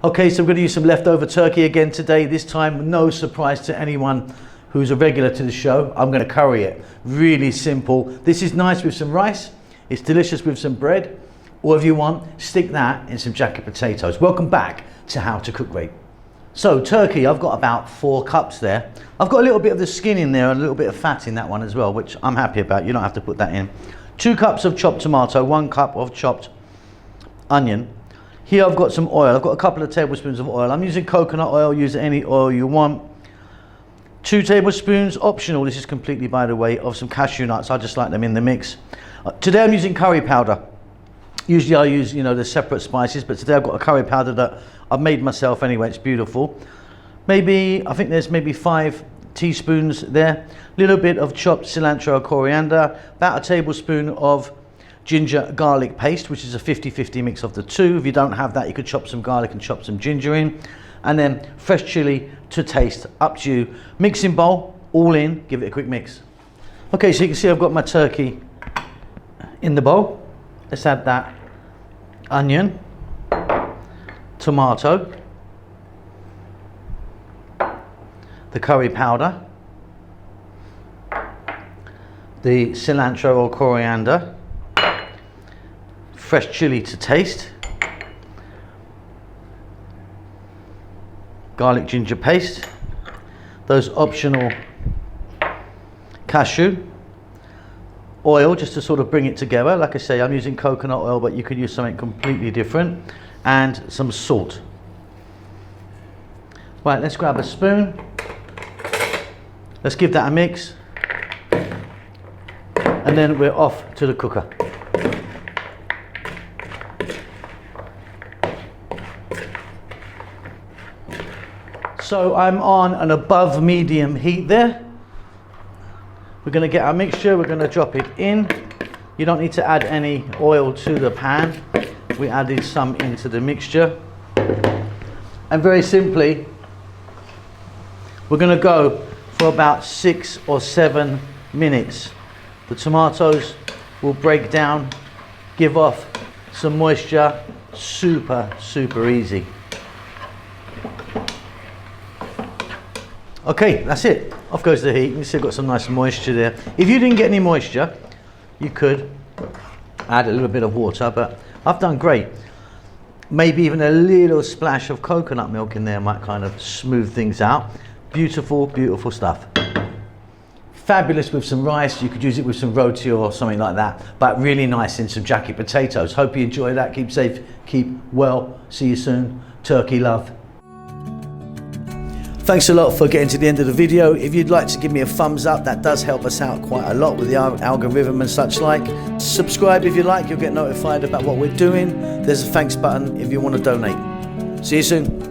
Okay, so we're going to use some leftover turkey again today. This time, no surprise to anyone who's a regular to the show. I'm going to curry it. Really simple. This is nice with some rice. It's delicious with some bread. Or if you want, stick that in some jacket potatoes. Welcome back to How to Cook Great. So turkey, I've got about 4 cups there. I've got a little bit of the skin in there and a little bit of fat in that one as well, which I'm happy about. You don't have to put that in. 2 cups of chopped tomato, 1 cup of chopped onion. Here I've got some oil. I've got a couple of tablespoons of oil. I'm using coconut oil. Use any oil you want. 2 tablespoons, optional, this is completely by the way, of some cashew nuts. I just like them in the mix. Today I'm using curry powder. Usually I use, the separate spices, but today I've got a curry powder that I've made myself anyway. It's beautiful. I think there's maybe 5 teaspoons there. A little bit of chopped cilantro, coriander. About a tablespoon of ginger garlic paste, which is a 50-50 mix of the two. If you don't have that, you could chop some garlic and chop some ginger in. And then fresh chili to taste, up to you. Mixing bowl, all in, give it a quick mix. Okay, so you can see I've got my turkey in the bowl. Let's add that onion, tomato, the curry powder, the cilantro or coriander, fresh chili to taste, garlic ginger paste, those optional cashew, oil just to sort of bring it together. Like I say, I'm using coconut oil, but you could use something completely different, and some salt. Right, let's grab a spoon. Let's give that a mix, and then we're off to the cooker. So I'm on an above medium heat there. We're going to get our mixture, we're going to drop it in. You don't need to add any oil to the pan. We added some into the mixture. And very simply, we're going to go for about 6 or 7 minutes. The tomatoes will break down, give off some moisture. Super, super easy. Okay, that's it. Off goes the heat. You see I've got some nice moisture there. If you didn't get any moisture, you could add a little bit of water, but I've done great. Maybe even a little splash of coconut milk in there might kind of smooth things out. Beautiful, beautiful stuff. Fabulous with some rice. You could use it with some roti or something like that, but really nice in some jacket potatoes. Hope you enjoy that. Keep safe, keep well. See you soon. Turkey love. Thanks a lot for getting to the end of the video. If you'd like to give me a thumbs up, that does help us out quite a lot with the algorithm and such like. Subscribe if you like, you'll get notified about what we're doing. There's a thanks button if you want to donate. See you soon.